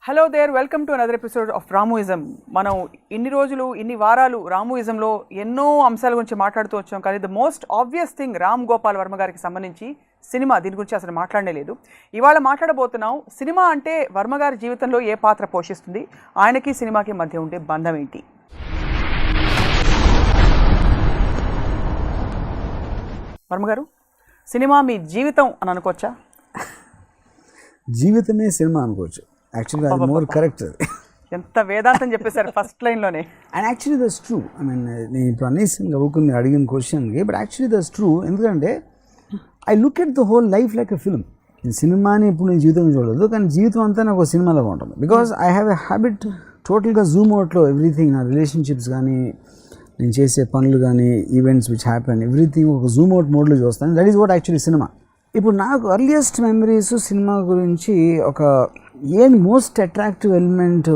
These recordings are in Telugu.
Hello there, welcome to another episode of Ramuism. మనం ఇన్ని రోజులు ఇన్ని వారాలు రామూయిజంలో ఎన్నో అంశాల గురించి మాట్లాడుతూ వచ్చాం. కానీ the most obvious thing Ram Gopal Varma గారికి సంబంధించి సినిమా, దీని గురించి అసలు మాట్లాడలేదు. ఇవాళ మాట్లాడబోతున్నాం సినిమా అంటే వర్మ గారి జీవితంలో ఏ పాత్ర పోషిస్తుంది, ఆయనకి సినిమాకి మధ్య ఉండే బంధం ఏంటి. వర్మ గారు, సినిమా మీ జీవితం అని అనుకోవచ్చా? జీవితమే సినిమా అనుకోవచ్చు. యాక్చువల్గా అది మోర్ కరెక్ట్. ఎంత వేదాంతం చెప్పేశారు ఫస్ట్ లైన్లోనే. And actually that's true. I mean నేను ఇప్పుడు అనేసి గవ్వుకుని అడిగిన క్వశ్చన్కి, బట్ యాక్చువల్లీ దట్స్ ట్రూ. ఎందుకంటే I look at the whole life like a film. సినిమాని ఇప్పుడు నేను జీవితం చూడలేదు, కానీ జీవితం అంతా నాకు ఒక సినిమాలాగా ఉంటుంది. Because I have a habit టోటల్గా జూమ్ అవుట్లో ఎవ్రీథింగ్, నా రిలేషన్షిప్స్ కానీ, నేను చేసే పనులు కానీ, ఈవెంట్స్ విచ్ హ్యాపెన్, ఎవ్రీథింగ్ ఒక జూమ్ అవుట్ మోడ్లో చూస్తాను. That is what actually cinema. ఇప్పుడు నాకు అర్లియస్ట్ మెమరీస్ సినిమా గురించి ఒక మోస్ట్ అట్రాక్టివ్ ఎలిమెంట్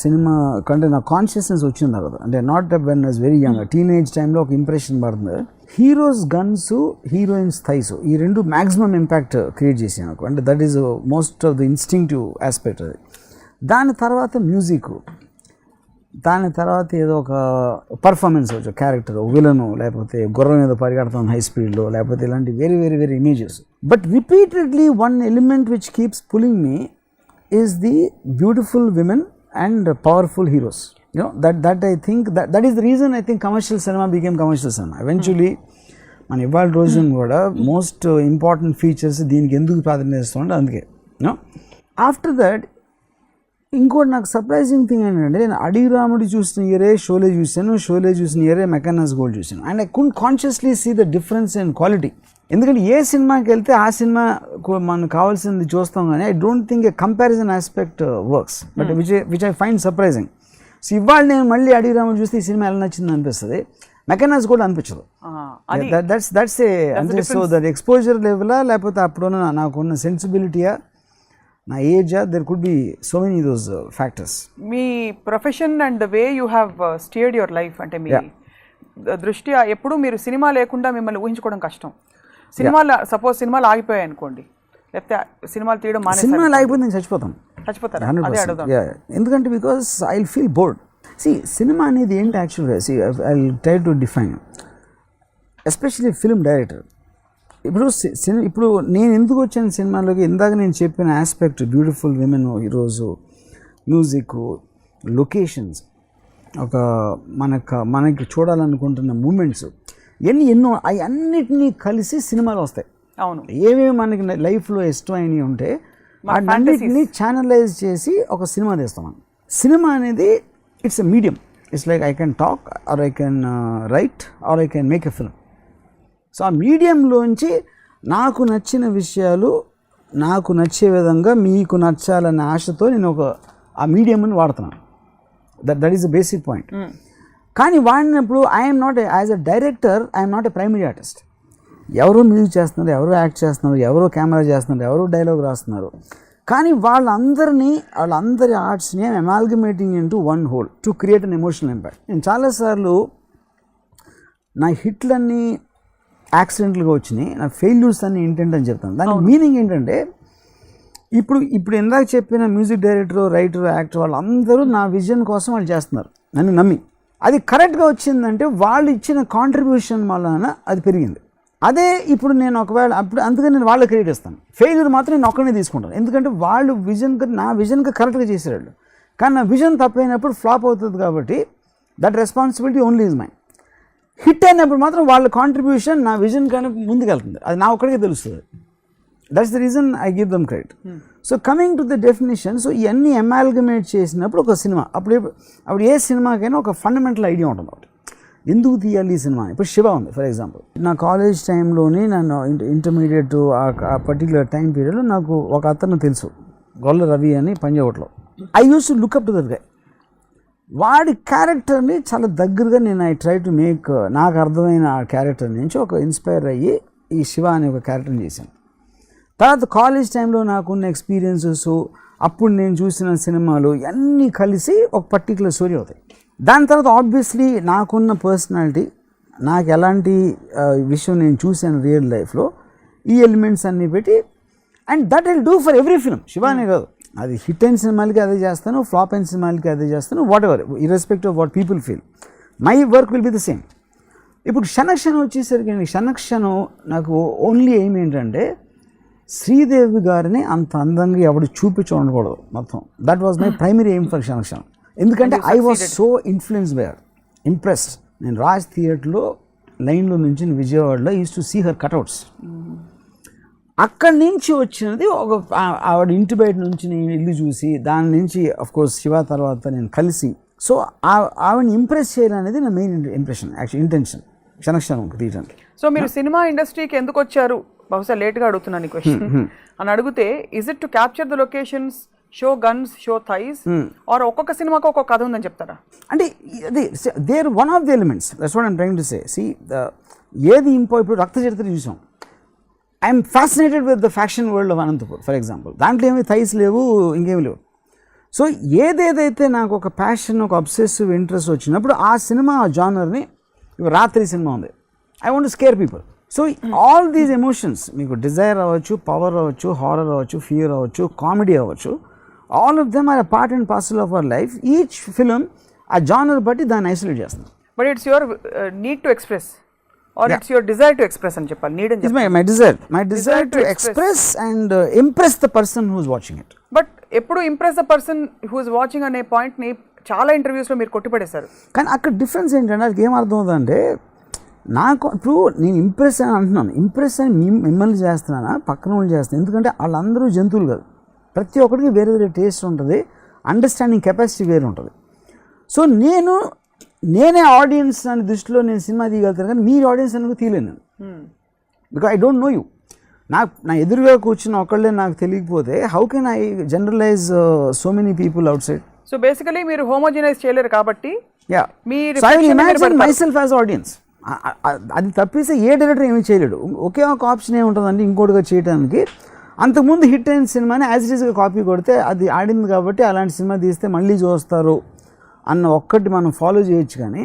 సినిమా కంటే నా కాన్షియస్నెస్ వచ్చింది కదా. అంటే not when was very young, teenage టైంలో ఒక ఇంప్రెషన్ పడుతుంది. హీరోస్ గన్స్, హీరోయిన్స్ థైస్, ఈ రెండు మ్యాక్సిమం ఇంపాక్ట్ క్రియేట్ చేసాను నాకు. అంటే that is most of the instinctive aspect అది. దాని తర్వాత మ్యూజిక్, దాని తర్వాత ఏదో ఒక పర్ఫార్మెన్స్ వచ్చు, క్యారెక్టర్, విలను, లేకపోతే గుర్రం మీద పరిగెడతాం హై స్పీడ్లో, లేకపోతే ఇలాంటి very very very images. But repeatedly one element which keeps pulling me is the beautiful women and powerful heroes. You know that I think that is the reason I think commercial cinema became commercial cinema eventually. మన ఇవాళ రోజున కూడా మోస్ట్ ఇంపార్టెంట్ ఫీచర్స్ దీనికి ఎందుకు ప్రాధాన్యత ఇస్తుంటే అందుకే. యూనో ఆఫ్టర్ దట్ ఇంకోటి నాకు సర్ప్రైజింగ్ థింగ్ ఏంటంటే, నేను అడవి రాముడి చూసిన ఇయరే షోలే చూశాను, షోలే చూసిన ఇయరే మెకానాస్ గోల్డ్ చూశాను. And I couldn't consciously see the difference in quality. ఎందుకంటే ఏ సినిమాకి వెళ్తే ఆ సినిమా మనకు కావాల్సింది చూస్తాం, కానీ I don't think A comparison aspect works, but which I find surprising. So ఇవాళ నేను మళ్ళీ అడవి రాముడు చూస్తే ఈ సినిమా ఎలా నచ్చింది అనిపిస్తుంది, మెకానాస్ కూడా అనిపించదు. దట్స్ ఏ అంటే సో దట్ ఎక్స్పోజర్ లెవెలా, లేకపోతే అప్పుడున్న నాకున్న సెన్సిబిలిటీయా, నా age, there could be so many those factors. Me profession and the way you have steered your life, అంటే మీ దృష్ట్యా ఎప్పుడు మీరు సినిమా లేకుండా మిమ్మల్ని ఊహించుకోవడం కష్టం. సినిమాలు సపోజ్ సినిమాలు ఆగిపోయాయి అనుకోండి, లేకపోతే సినిమాలు తీయడం సినిమాలు ఆగిపోతే నేను చచ్చిపోతాను. ఎందుకంటే because I will feel bored. Cinema అనేది ఏంటి యాక్చువల్గా, I will try to define, especially film director. ఇప్పుడు నేను ఎందుకు వచ్చాను సినిమాలోకి, ఇందాక నేను చెప్పిన ఆస్పెక్ట్, బ్యూటిఫుల్ విమెన్, ఈరోజు మ్యూజిక్, లొకేషన్స్, ఒక మనకి చూడాలనుకుంటున్న మూమెంట్స్, ఎన్నో అన్నిటినీ కలిసి సినిమాలు వస్తాయి. అవును, ఏమేమి మనకి లైఫ్లో ఇష్టమైనవి ఉంటే అన్నిటినీ ఛానలైజ్ చేసి ఒక సినిమా తీస్తాం మనం. సినిమా అనేది it's a medium. It's like I can talk, or I can write, or I can make a film. So ఆ మీడియంలోంచి నాకు నచ్చిన విషయాలు నాకు నచ్చే విధంగా మీకు నచ్చాలనే ఆశతో నేను ఆ మీడియంని వాడుతున్నాను. That is the basic point. కానీ వాడినప్పుడు I'm not as a director, I'm not a primary artist. ఎవరో మ్యూజిక్ చేస్తున్నారు, ఎవరో యాక్ట్ చేస్తున్నారు, ఎవరో కెమెరా చేస్తున్నారు, ఎవరో డైలాగ్ రాస్తున్నారు, కానీ వాళ్ళందరి ఆర్ట్స్ని I'm amalgamating into one whole to create an emotional impact. నేను చాలాసార్లు నా హిట్లన్నీ యాక్సిడెంట్లుగా వచ్చినాయి, నా ఫెయిల్యూర్స్ అన్ని ఇంటెంట్ అని చెప్తాను. దాని మీనింగ్ ఏంటంటే, ఇప్పుడు ఇందాక చెప్పిన మ్యూజిక్ డైరెక్టర్, రైటర్, యాక్టర్ వాళ్ళందరూ నా విజన్ కోసం వాళ్ళు చేస్తున్నారు, నన్ను నమ్మి. అది కరెక్ట్గా వచ్చిందంటే వాళ్ళు ఇచ్చిన కాంట్రిబ్యూషన్ వలన అది పెరిగింది. అదే ఇప్పుడు నేను ఒకవేళ అందుకని నేను వాళ్ళకి క్రెడిట్ ఇస్తాను. ఫెయిల్యూర్ మాత్రం నేను ఒక్కనే తీసుకుంటాను, ఎందుకంటే వాళ్ళు నా విజన్కి కరెక్ట్గా చేసేవాళ్ళు. కానీ నా విజన్ తప్పైనప్పుడు ఫ్లాప్ అవుతుంది, కాబట్టి that responsibility only is mine. Hit అయినప్పుడు మాత్రం వాళ్ళ కాంట్రిబ్యూషన్ నా విజన్ కానీ ముందుకెళ్తుంది, అది నా ఒక్కడికే తెలుస్తుంది. That's the reason I give them credit. So coming to the definition, so ఇవన్నీ అమాల్గమేట్ చేసినప్పుడు ఒక సినిమా, అప్పుడు ఏ సినిమాకైనా ఒక ఫండమెంటల్ ఐడియా ఉంటుంది ఒకటి, ఎందుకు తీయాలి ఈ సినిమా. ఇప్పుడు శివ ఉంది ఫర్ ఎగ్జాంపుల్. నా కాలేజ్ టైంలోనే నన్ను ఇంటర్మీడియట్ ఆ పర్టికులర్ టైం పీరియడ్లో నాకు ఒక అతను తెలుసు, గొల్ల రవి అని పంజాగుట్లో. I use to look up to that guy. వాడి క్యారెక్టర్ని చాలా దగ్గరగా నేను ఐ ట్రై టు మేక్, నాకు అర్థమైన ఆ క్యారెక్టర్ నుంచి ఒక ఇన్స్పైర్ అయ్యి ఈ శివ అనే ఒక క్యారెక్టర్ని చేశాను. తర్వాత కాలేజ్ టైంలో నాకున్న ఎక్స్పీరియన్సెస్, అప్పుడు నేను చూసిన సినిమాలు అన్నీ కలిసి ఒక పర్టికులర్ స్టోరీ అవుతాయి. దాని తర్వాత ఆబ్వియస్లీ నాకున్న పర్సనాలిటీ, నాకు ఎలాంటి విషయం నేను చూశాను రియల్ లైఫ్లో, ఈ ఎలిమెంట్స్ అన్నీ పెట్టి, and that will do for every film. శివానే కాదు, అది హిట్ అయిన సినిమాలకి అదే చేస్తాను, ఫ్లాప్ అయిన సినిమాలకి అదే చేస్తాను, what ever irrespective of what people feel, my work will be the same. ఇప్పుడు క్షణక్షణం వచ్చేసరికి క్షణక్షణం నాకు ఓన్లీ ఎయిమ్ ఏంటంటే శ్రీదేవి గారిని అంత అందంగా ఎవడు చూపించి ఉండకూడదు మొత్తం. That was my primary aim for Kshanakshanam. ఎందుకంటే I was so influence by her, impressed. నేను రాజ్ థియేటర్లో లైన్లో నుంచి విజయవాడలో use to see her cutouts. అక్కడి నుంచి వచ్చినది ఒక ఆవిడ ఇంటి బయట నుంచి నేను ఇల్లు చూసి దాని నుంచి కోర్స్ శివ తర్వాత నేను కలిసి, సో ఆవిడని ఇంప్రెస్ చేయాలనేది నా మెయిన్ ఇంప్రెషన్, యాక్చువల్ ఇంటెన్షన్ క్షణక్షణం తీయడానికి. సో మీరు సినిమా ఇండస్ట్రీకి ఎందుకు వచ్చారు, బహుశా లేట్గా అడుగుతున్నాను ఈ క్వశ్చన్ అని అడిగితే, is it to capture the locations, show guns, show thighs, or ఒక్కొక్క సినిమాకి ఒక్కొక్క కథ ఉందని చెప్తారా? అంటే అది there one of the elements, that's what I'm trying to say. See ఏది ఇప్పుడు రక్త చరిత్ర చూసాం, I'm fascinated with the faction world of Anantapur for example. దాంట్లో ఏమి థైస్ లేవు, ఇంకేమి లేవు. సో ఏదేదైతే నాకు ఒక ప్యాషన్, ఒక అబ్సెసివ్ ఇంట్రెస్ట్ వచ్చినప్పుడు ఆ సినిమా జానర్ని, రాత్రి సినిమా ఉంది, I want to scare people. So all these emotions, మీకు డిజైర్ అవ్వచ్చు, పవర్ అవ్వచ్చు, హారర్ అవ్వచ్చు, ఫియర్ అవ్వచ్చు, కామెడీ అవ్వచ్చు, all of them are part and parcel of our life. Each film ఆ జానర్ బట్టి దాన్ని ఐసోలేట్ చేస్తాం. But it's your need to express or yeah. It's your desire to express and చెప్పాలి, need and చెప్పాలి. my desire to express and impress the person who is watching it. But ఎప్పుడు impress the person who is watching అనే పాయింట్ ని చాలా ఇంటర్వ్యూస్ లో మీరు కొట్టిపడేశారు. కానీ అక్కడ డిఫరెన్స్ ఏంటంటే అది ఏం అర్థం అవుతుందంటే, నాకు ఇప్పుడు నేను ఇంప్రెస్ అని అంటున్నాను, ఇంప్రెస్ అని మిమ్మల్ని చేస్తున్నానా పక్కన వాళ్ళు చేస్తున్నాను, ఎందుకంటే వాళ్ళందరూ జంతువులు కాదు, ప్రతి ఒక్కరికి వేరే వేరే టేస్ట్ ఉంటుంది, అండర్స్టాండింగ్ కెపాసిటీ వేరే ఉంటుంది. సో నేనే ఆడియన్స్ అని దృష్టిలో నేను సినిమా తీయగలుగుతాను, కానీ మీరు ఆడియన్స్ అనేది తీయలేను, because I don't know you. నా ఎదురుగా కూర్చున్న ఒకళ్ళే నాకు తెలియకపోతే how can I generalise so many people outside? So basically మీరు హోమోజనైజ్ చేయలేరు కాబట్టి మై సెల్ఫ్ యాజ్ ఆడియన్స్. అది తప్పిస్తే ఏ డైరెక్టర్ ఏమీ చేయలేడు. ఒకే ఒక ఆప్షన్ ఏముంటుందంటే ఇంకోటిగా చేయడానికి, అంతకుముందు హిట్ అయిన సినిమాని యాజ్ ఇట్ ఈస్గా కాపీ కొడితే అది ఆడింది కాబట్టి అలాంటి సినిమా తీస్తే మళ్ళీ చూస్తారు అన్న ఒక్కటి మనం ఫాలో చేయొచ్చు, కానీ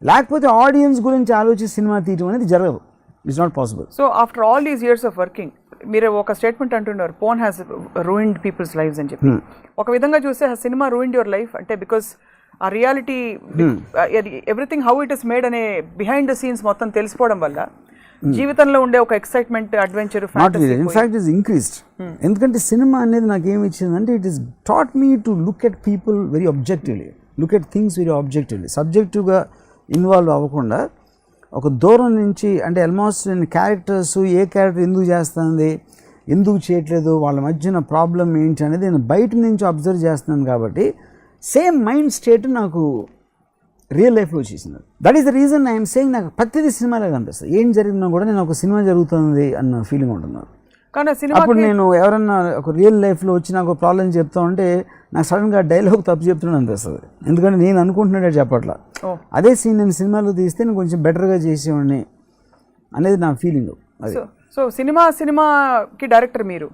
లేకపోతే ఆడియన్స్ గురించి ఆలోచించి సినిమా తీయడం అనేది జరగదు. It's not possible. So after all these years of working మీరు ఒక స్టేట్మెంట్ అంటున్నారు, porn has ruined people's lives అని చెప్పి. ఒక విధంగా చూస్తే ఆ సినిమా రూయిన్డ్ యువర్ లైఫ్ అంటే, బికాస్ ఆ reality everything how it is made అనే బిహైండ్ ద సీన్స్ మొత్తం తెలిసిపోవడం వల్ల జీవితంలో ఉండే ఒక excitement, adventure in fact is increased. ఎందుకంటే సినిమా అనేది నాకు ఏమి ఇచ్చిందంటే, it is taught me to look at people very objectively, look at things very objectively, సబ్జెక్టివ్గా ఇన్వాల్వ్ అవ్వకుండా ఒక దూరం నుంచి, అంటే ఆల్మోస్ట్ నేను క్యారెక్టర్స్, ఏ క్యారెక్టర్ ఎందుకు చేస్తుంది, ఎందుకు చేయట్లేదు, వాళ్ళ మధ్యన ప్రాబ్లం ఏంటి అనేది నేను బయట నుంచి అబ్జర్వ్ చేస్తున్నాను. కాబట్టి సేమ్ మైండ్ స్టేట్ నాకు రియల్ లైఫ్లో వచ్చేసింది. That is the reason I'm saying, నాకు ప్రతిదీ సినిమాలాగా అనిపిస్తుంది. ఏం జరిగినా కూడా నేను ఒక సినిమా జరుగుతుంది అన్న ఫీలింగ్ ఉంటున్నాను. కానీ అప్పుడు నేను ఎవరన్నా ఒక రియల్ లైఫ్లో వచ్చి నాకు ప్రాబ్లం చెప్తా ఉంటే నాకు సడన్గా డైలాగ్ తప్పు చెప్తున్నాను అనిపిస్తుంది, ఎందుకంటే నేను అనుకుంటున్నాడే చెప్పట్లా. అదే సీన్ నేను సినిమాలో తీస్తే నేను కొంచెం బెటర్గా చేసేవాడిని అనేది నా ఫీలింగ్. సో సినిమాకి డైరెక్టర్ మీరు,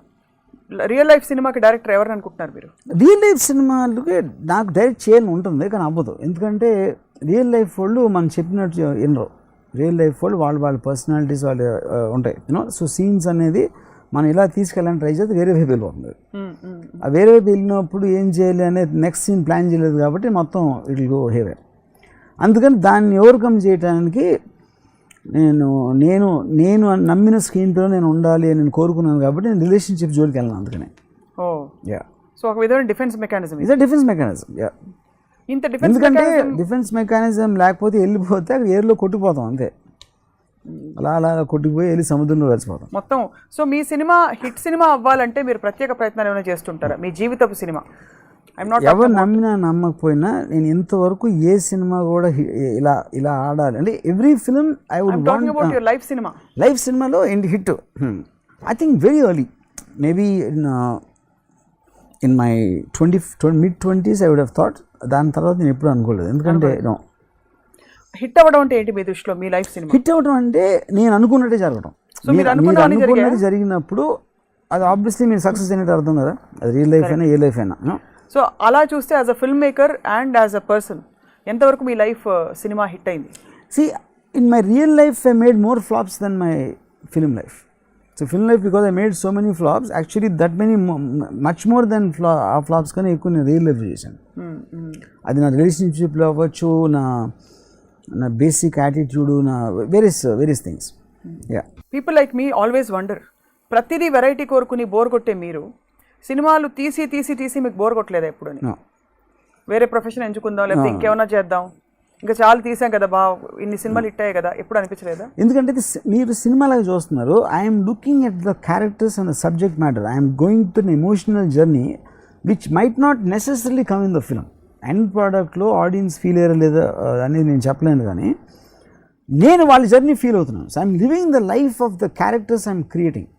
రియల్ లైఫ్ సినిమాకి డైరెక్టర్ ఎవరు అనుకుంటున్నారు మీరు? రియల్ లైఫ్ సినిమాలకి నాకు డైరెక్ట్ చేయాలని ఉంటుంది, కానీ అవ్వదు. ఎందుకంటే రియల్ లైఫ్ వాళ్ళు మనం చెప్పినట్టు వినరు. రియల్ లైఫ్ వాళ్ళు వాళ్ళ పర్సనాలిటీస్ వాళ్ళు ఉంటాయి, యూనో. సో సీన్స్ అనేది మనం ఇలా తీసుకెళ్ళాలని ట్రై చేస్తే వేరే వైపు వెళ్ళిపోతుంది. ఆ వేరే వైపు వెళ్ళినప్పుడు ఏం చేయాలి అనేది నెక్స్ట్ సీన్ ప్లాన్ చేయలేదు కాబట్టి మొత్తం ఇట్ విల్ గో హేవే. అందుకని దాన్ని ఓవర్కమ్ చేయడానికి నేను నమ్మిన స్క్రీన్ ప్లేలో నేను ఉండాలి అని నేను కోరుకున్నాను కాబట్టి నేను రిలేషన్షిప్ జోలికి వెళ్ళాను. అందుకనే సో ఒక విధమైన డిఫెన్స్ మెకానిజం, ఇదే డిఫెన్స్ మెకానిజం. ఎందుకంటే డిఫెన్స్ మెకానిజం లేకపోతే వెళ్ళిపోతే అక్కడ ఎయిర్లో కొట్టుకుపోతాం అంతే, అలా కొట్టుకుపోయి వెళ్ళి సముద్రంలో కలిసిపోతాం మొత్తం. సో మీ సినిమా హిట్ సినిమా అవ్వాలంటే మీరు ప్రత్యేక ప్రయత్నాలు ఏమైనా చేస్తుంటారా? మీ జీవితపు సినిమా ఎవరు నమ్మినా నమ్మకపోయినా నేను ఇంతవరకు ఏ సినిమా కూడా ఇలా ఆడాలి అంటే every film I would want. Life సినిమాలో hit I think very early, maybe in my mid-20s I would have thought. దాని తర్వాత నేను ఎప్పుడు అనుకోలేదు, ఎందుకంటే హిట్ అవ్వడం అంటే ఏంటి మీ దృష్టిలో? మీ లైఫ్ సినిమా హిట్ అవ్వడం అంటే నేను అనుకున్నట్టే జరగడం. మీరు అనుకున్నది జరిగినప్పుడు అది ఆబ్వియస్లీ మీరు సక్సెస్ అయినట్టు అర్థం కదా, అది రియల్ లైఫ్ అయినా ఏ లైఫ్ అయినా. సో అలా చూస్తే as a film maker and as a person ఎంతవరకు మీ లైఫ్ సినిమా హిట్ అయింది? See, in my real life I made more flops than my film life. So film life because I made so many flops, actually that many much more than ఆ ఫ్లాప్స్ కానీ ఎక్కువ నేను రియల్ లైఫ్ చేశాను. అది నా రిలేషన్షిప్లో అవ్వచ్చు, నా బేసిక్ యాటిట్యూడ్, నా various things. Yeah, people like me always wonder, ప్రతిదీ వెరైటీ కోరుకుని బోర్ కొట్టే మీరు సినిమాలు తీసి తీసి తీసి మీకు బోర్ కొట్టలేదా ఎప్పుడు? వేరే ప్రొఫెషన్ ఎంచుకుందాం, లేకపోతే ఇంకేమైనా చేద్దాం, ఇంకా చాలా తీసాం కదా బా, ఇన్ని సినిమాలు హిట్ అయ్యాయి కదా, ఎప్పుడు అనిపించలేదా? ఎందుకంటే మీరు సినిమాలాగా చూస్తున్నారు, I'm looking at the characters and the subject matter, I'm going to an emotional journey which might not necessary come in the film. End ప్రోడక్ట్లో ఆడియన్స్ ఫీల్ అయ్యారా లేదా అనేది నేను చెప్పలేను, కానీ నేను వాళ్ళ జర్నీ ఫీల్ అవుతున్నాను. So I'm living the life of the characters I'm creating.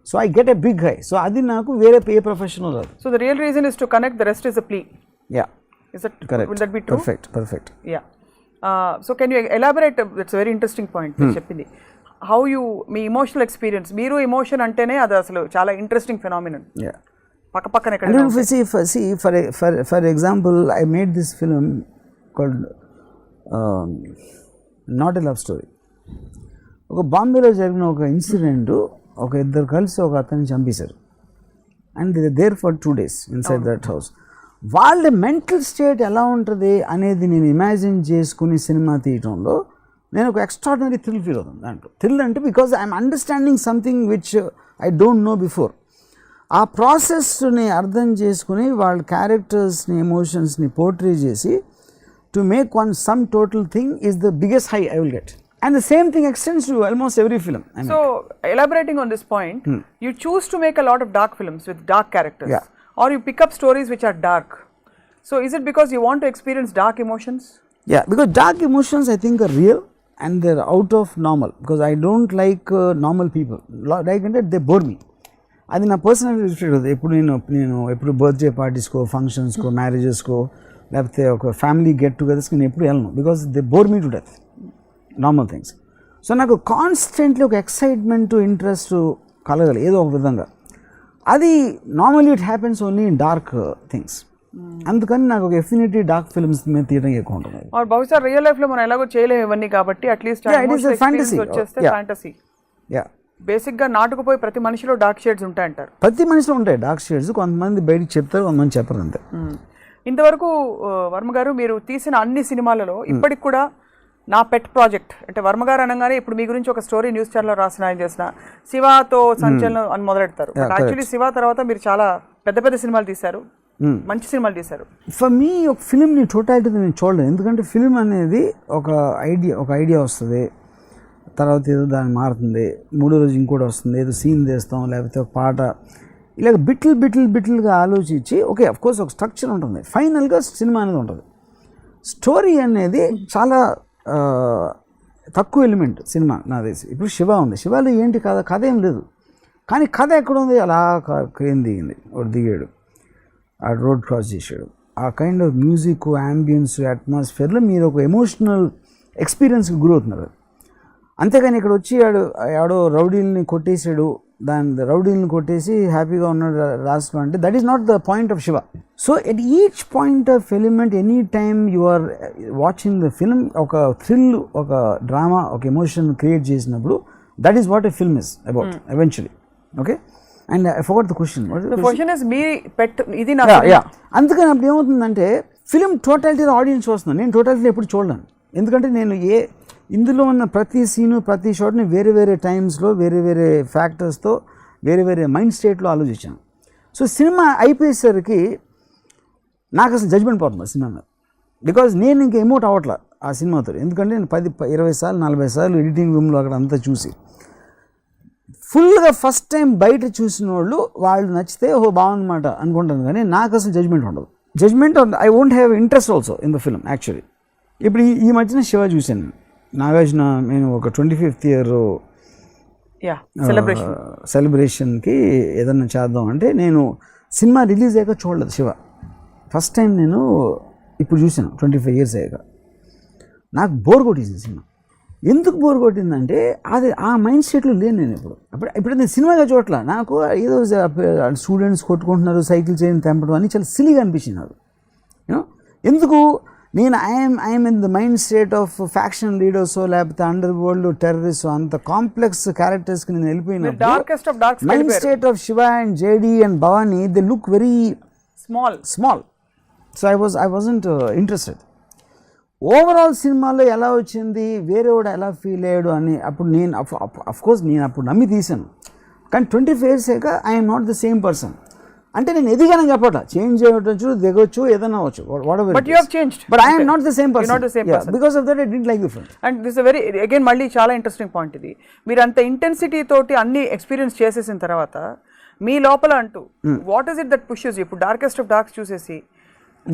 So I get a big high. So అది నాకు వేరే ఏ ప్రొఫెషనల్ రాదు. So the real reason is to connect, the rest is a plea. Yeah, is that correct? Will that be true? Perfect. Yeah. So can you elaborate, that's very interesting point చెప్పింది. హౌ యూ, మీ ఇమోషనల్ ఎక్స్పీరియన్స్, మీరు ఎమోషన్ అంటేనే అది అసలు చాలా ఇంట్రెస్టింగ్ ఫెనామినన్. పక్క పక్కన for example I made this film called not a love story. ఒక బాంబేలో జరిగిన ఒక ఇన్సిడెంట్, ఒక ఇద్దరు కలిసి ఒక అతన్ని చంపేశారు, and there for 2 days inside that house. వాళ్ళ మెంటల్ స్టేట్ ఎలా ఉంటుంది అనేది నేను ఇమాజిన్ చేసుకుని సినిమా తీయటంలో నేను ఒక ఎక్స్ట్రాడినరీ థ్రిల్ ఫీల్ అవుతాను దాంట్లో. థ్రిల్ అంటే because I'm understanding something which I don't no before. ఆ ప్రాసెస్ని అర్థం చేసుకుని వాళ్ళ క్యారెక్టర్స్ని, ఎమోషన్స్ని పోర్ట్రే చేసి to make sum total thing is the biggest high I will get. And the same thing extends to almost every film. So, elaborating on this point, you choose to make a lot of dark films with dark characters. Yeah. Or you pick up stories which are dark. So, is it because you want to experience dark emotions? Yeah, because dark emotions I think are real and they're out of normal. Because I don't like normal people. Like they bore me. అది నా పర్సనల్ రిఫ్లెక్ట్. ఎప్పుడు నేను ఎప్పుడు బర్త్డే పార్టీస్కో, ఫంక్షన్స్కో, మ్యారేజెస్కో, లేకపోతే ఒక ఫ్యామిలీ గెట్ టుగెదర్స్కి నేను ఎప్పుడు వెళ్ళను. Because they bore me to death, normal things. So నాకు కాన్స్టెంట్లీ ఒక ఎక్సైట్మెంట్, ఇంట్రెస్ట్ కలగాలి ఏదో ఒక విధంగా. అది normally it happens only in dark things. అందుకని నాకు ఒక ఎఫినిటీ డార్క్ ఫిల్మ్స్ మీద తీయడం ఎక్కువ ఉంటుంది. బహుశా రియల్ లైఫ్లో మనం ఎలాగో చేయలేము ఇవన్నీ, కాబట్టి అట్లీస్ట్ వచ్చేస్తే ఫ్యాంటసీ. యా, బేసిక్గా నాటుకుపోయి ప్రతి మనిషిలో డార్క్ షేడ్స్ ఉంటాయంటారు. ప్రతి మనిషిలో ఉంటాయి డార్క్ షేడ్స్. కొంతమంది బయటికి చెప్తారు, కొంతమంది చెప్పరు, అంతే. ఇంతవరకు వర్మ గారు మీరు తీసిన అన్ని సినిమాలలో ఇప్పటికి కూడా నా పెట్ ప్రాజెక్ట్ అంటే వర్మ గారు అనగానే ఇప్పుడు మీ గురించి ఒక స్టోరీ న్యూస్ ఛానల్లో రాసిన, ఆయన చేసిన శివతో సంచలనం అని మొదలెడతారు. యాక్చువల్లీ శివ తర్వాత మీరు చాలా పెద్ద పెద్ద సినిమాలు తీశారు, మంచి సినిమాలు తీశారు. ఫర్ మీ ఒక ఫిలింని టోటాలిటీ నేను చూడలేదు. ఎందుకంటే ఫిలిం అనేది ఒక ఐడియా వస్తుంది, తర్వాత ఏదో దాన్ని మారుతుంది, మూడో రోజు ఇంకోటి వస్తుంది, ఏదో సీన్ చేస్తాం, లేకపోతే ఒక పాట, ఇలాగ బిట్లుగా ఆలోచించి ఓకే అఫ్కోర్స్ ఒక స్ట్రక్చర్ ఉంటుంది, ఫైనల్గా సినిమా అనేది ఉంటుంది. స్టోరీ అనేది చాలా తక్కువ ఎలిమెంట్ సినిమా నాకు తెలిసి. ఇప్పుడు శివ ఉంది, శివాలో ఏంటి కథ ఏం లేదు, కానీ కథ ఎక్కడ ఉంది, అలా క్రేన్ దిగింది, ఒకటి దిగాడు, ఆ రోడ్ క్రాస్ చేసాడు, ఆ కైండ్ ఆఫ్ మ్యూజిక్, యాంబియన్స్, అట్మాస్ఫియర్లో మీరు ఒక ఎమోషనల్ ఎక్స్పీరియన్స్కి గురవుతున్నారు. అంతేగాని ఇక్కడ వచ్చి ఆడో రౌడీల్ని కొట్టేసాడు, రౌడీల్ని కొట్టేసి హ్యాపీగా ఉన్నాడు రాష్ట్రం అంటే that is not the point of Siva. So at each point of element any time you are watching the film, ఒక థ్రిల్, ఒక డ్రామా, ఒక ఎమోషన్ క్రియేట్ చేసినప్పుడు that is what a film is about eventually. Okay, and I forgot the question. అందుకని అప్పుడు ఏమవుతుందంటే ఫిలిం టోటాలిటీ ఆడియన్స్ వస్తుంది, నేను టోటాలిటీ ఎప్పుడు చూడలేను. ఎందుకంటే నేను ఇందులో ఉన్న ప్రతి సీను, ప్రతి షాట్ని వేరే వేరే టైమ్స్లో, వేరే వేరే ఫ్యాక్టర్స్తో, వేరే వేరే మైండ్ స్టేట్లో ఆలోచించాను. సో సినిమా అయిపోయేసరికి నాకు అసలు జడ్జ్మెంట్ పోతుంది సినిమా మీద. బికాజ్ నేను ఇంకా ఎమోట్ అవ్వట్లా ఆ సినిమాతో. ఎందుకంటే నేను 10-20 సార్లు 40 సార్లు ఎడిటింగ్ రూమ్లో అక్కడ అంతా చూసి ఫుల్గా ఫస్ట్ టైం బయట చూసిన వాళ్ళు నచ్చితే ఓహో బాగుందన్నమాట అనుకుంటాను, కానీ నాకు అసలు జడ్జ్మెంట్ ఉండదు. I won't have interest also in the film actually. ఇప్పుడు ఈ మధ్యన శివ చూశాను, నాగార్జున, నేను ఒక 25th year సెలబ్రేషన్కి ఏదన్నా చేద్దాం అంటే నేను సినిమా రిలీజ్ అయ్యాక చూడలేదు శివ. ఫస్ట్ టైం నేను ఇప్పుడు చూసాను 25 years అయ్యాక. నాకు బోర్ కొట్టేసింది సినిమా. ఎందుకు బోర్ కొట్టిందంటే అది ఆ మైండ్ సెట్లో లేను నేను ఇప్పుడు నేను సినిమాగా చూడట్లా. నాకు ఏదో స్టూడెంట్స్ కొట్టుకుంటున్నారు, సైకిల్ చైన్ తెంపడం అని చాలా సిలీగా అనిపించింది నాకు. ఎందుకు నేను I'm in the mind state of faction leaders లేకపోతే అండర్ వరల్డ్ టెర్రరిస్ట్ అంత కాంప్లెక్స్ క్యారెక్టర్స్కి నేను వెళ్ళిపోయినప్పుడు darkest of darks mind state of Shiva and JD and Bhavani they look very small. So I wasn't interested. Overall సినిమాలో ఎలా వచ్చింది, వేరేవాడు ఎలా ఫీల్ అయ్యాడు అని అప్పుడు నేను అఫ్కోర్స్ నేను అప్పుడు నమ్మి తీశాను. కానీ 25 years అయ్యాక I'm not the same person. అంటే నేను ఎదిగానని చెప్పట్లా, చేంజ్ అవ్వచ్చు, దిగొచ్చు, ఏదైనా అవ్వచ్చు, but you have changed. But I am not the same person. Because of that I didn't like the film. And this very again మళ్ళీ చాలా ఇంట్రెస్టింగ్ పాయింట్ ఇది. మీరు అంత ఇంటెన్సిటీ తోటి అన్ని ఎక్స్పీరియన్స్ చేసేసిన తర్వాత మీ లోపల అంటూ what is it that pushes you? ఇప్పుడు డార్కెస్ట్ ఆఫ్ డార్క్స్ చూసేసి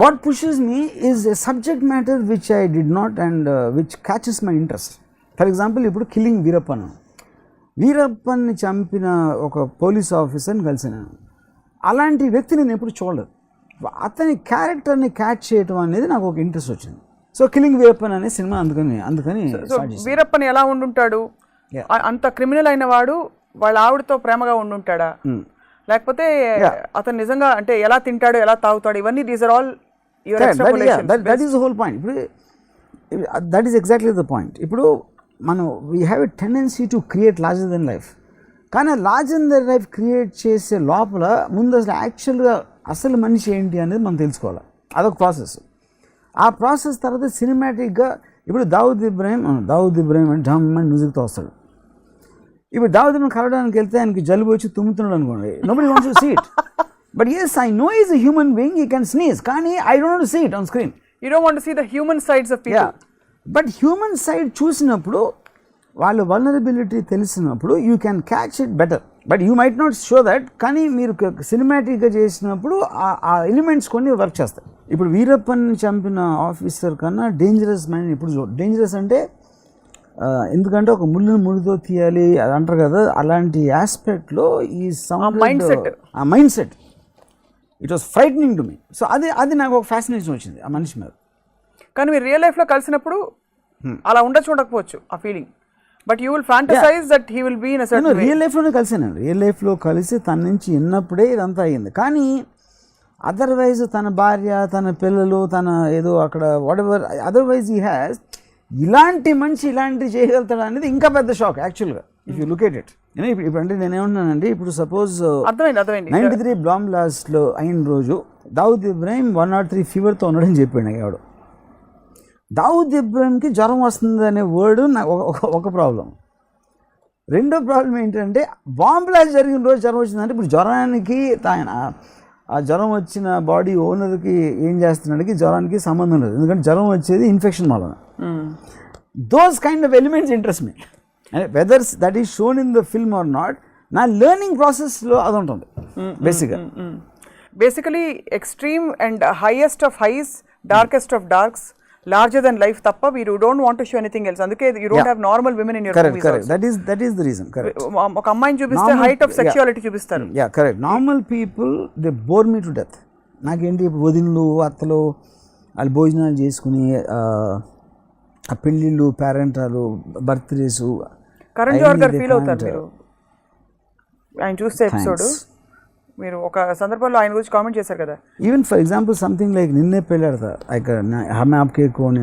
what pushes me is a subject matter which I did not and which catches my interest. For example, ఇప్పుడు కిల్లింగ్ వీరప్పన్ని చంపిన ఒక పోలీస్ ఆఫీసర్ని కలిసాను. అలాంటి వ్యక్తి నేను ఎప్పుడు చూడలేదు. అతని క్యారెక్టర్ని క్యాచ్ చేయడం అనేది నాకు ఒక ఇంట్రెస్ట్ వచ్చింది. సో కిల్లింగ్ వీరప్పన్ అనే సినిమా అందుకని వీరప్పన్ ఎలా ఉండుంటాడు, అంత క్రిమినల్ అయిన వాడు వాళ్ళ ఆవిడతో ప్రేమగా ఉండుంటాడా, లేకపోతే అతను నిజంగా అంటే ఎలా తింటాడు, ఎలా తాగుతాడు, ఇవన్నీ these are all your extrapolations. That is the whole point. ఇప్పుడు that is exactly the point. ఇప్పుడు మనం we have a tendency to create larger than life. కానీ లార్జర్ దెన్ లైఫ్ క్రియేట్ చేసే లోపల ముందు అసలు యాక్చువల్గా అసలు మనిషి ఏంటి అనేది మనం తెలుసుకోవాలి. అదొక ప్రాసెస్. ఆ ప్రాసెస్ తర్వాత సినిమాటిక్గా ఇప్పుడు దావుద్ ఇబ్రాహిం అంటే ఢమ్ అని మ్యూజిక్తో వస్తాడు. ఇప్పుడు దావుద్ ఇబ్రాహిం కలవడానికి వెళ్తే ఆయనకి జలుబు వచ్చి తుమ్ముతున్నాడు అనుకోండి, nobody wants to see it. But yes, I know he's a human being, he can sneeze, కానీ I don't want to see it on screen. You don't want to see the human sides of people. Yeah. But human side చూసినప్పుడు వాళ్ళ వల్నరబిలిటీ తెలిసినప్పుడు you can catch it better. But you might not show that, కానీ మీరు సినిమాటిక్గా చేసినప్పుడు ఆ ఎలిమెంట్స్ కొన్ని వర్క్ చేస్తాయి. ఇప్పుడు వీరప్పన్ చంపిన ఆఫీసర్ కన్నా డేంజరస్ మైండ్ ఇప్పుడు డేంజరస్ అంటే ఎందుకంటే ఒక ముళ్ళుతో తీయాలి అది అంటారు కదా, అలాంటి ఆస్పెక్ట్లో ఈ mind set it was frightening to me. So అది నాకు ఒక ఫ్యాసినేషన్ వచ్చింది ఆ మనిషి మీద. కానీ మీరు రియల్ లైఫ్లో కలిసినప్పుడు అలా ఉండకపోవచ్చు ఆ feeling, but you will fantasise that he will be in a certain way. Real లైఫ్లోనే కలిసాను. రియల్ లైఫ్లో కలిసి తన నుంచి విన్నప్పుడే ఇదంతా అయ్యింది. కానీ అదర్వైజ్ తన భార్య, తన పిల్లలు, తన ఏదో అక్కడ వాటెవర్ అదర్వైజ్ హీ హ్యాస్ ఇలాంటి మనిషి ఇలాంటి చేయగలుగుతాడు అనేది ఇంకా పెద్ద షాక్ యాక్చువల్గా if you look at it. ఇప్పుడు అంటే నేనేమంటున్నానండి, ఇప్పుడు సపోజ్ 93 బాంబ్ బ్లాస్ట్లో అయిన రోజు దావుద్ ఇబ్రాహిం 103 ఫీవర్తో ఉన్నాడని చెప్పాడు ఎవడు. దావుద్ ఇబ్రాహింకి జ్వరం వస్తుంది అనే వర్డ్ ఒక ప్రాబ్లం. రెండో ప్రాబ్లం ఏంటంటే బాంబ్ బ్లాస్ట్ జరిగిన రోజు జ్వరం వచ్చిందంటే ఇప్పుడు జ్వరానికి ఆ జ్వరం వచ్చిన బాడీ ఓనర్కి ఏం చేస్తున్నాడికి జ్వరానికి సంబంధం లేదు, ఎందుకంటే జ్వరం వచ్చేది ఇన్ఫెక్షన్ వలన. Those kind of elements interest me, whether that is shown in the film or not. నా లెర్నింగ్ ప్రాసెస్లో అది ఉంటుంది basically extreme and highest of highs, darkest of darks, larger than life tappa we don't want to show anything else. అందుకే you don't have normal women in your movies. Correct. That is the reason. Correct. ఒక అమ్మాయిని చూపిస్తే height of sexuality చూపిస్తారు. Yeah, correct. Normal people they bore me to death. నాకేంటి ఇప్పుడు వదినలు అత్తలు వాళ్ళు భోజనాలు చేసుకుని ఆ పెళ్ళిళ్ళు, పేరెంటాలు, బర్త్డేస్, కరణ్ జోహర్ గారు ఫీల్ అవుతారు మీరు ఆయన చూస్తే ఎపిసోడ్. మీరు ఒక సందర్భంలో ఆయన గురించి కామెంట్ చేశారు కదా, even for example something like నిన్నే పెళ్ళాడతా ఇక్కడ హమ్ ఆప్కే కోన్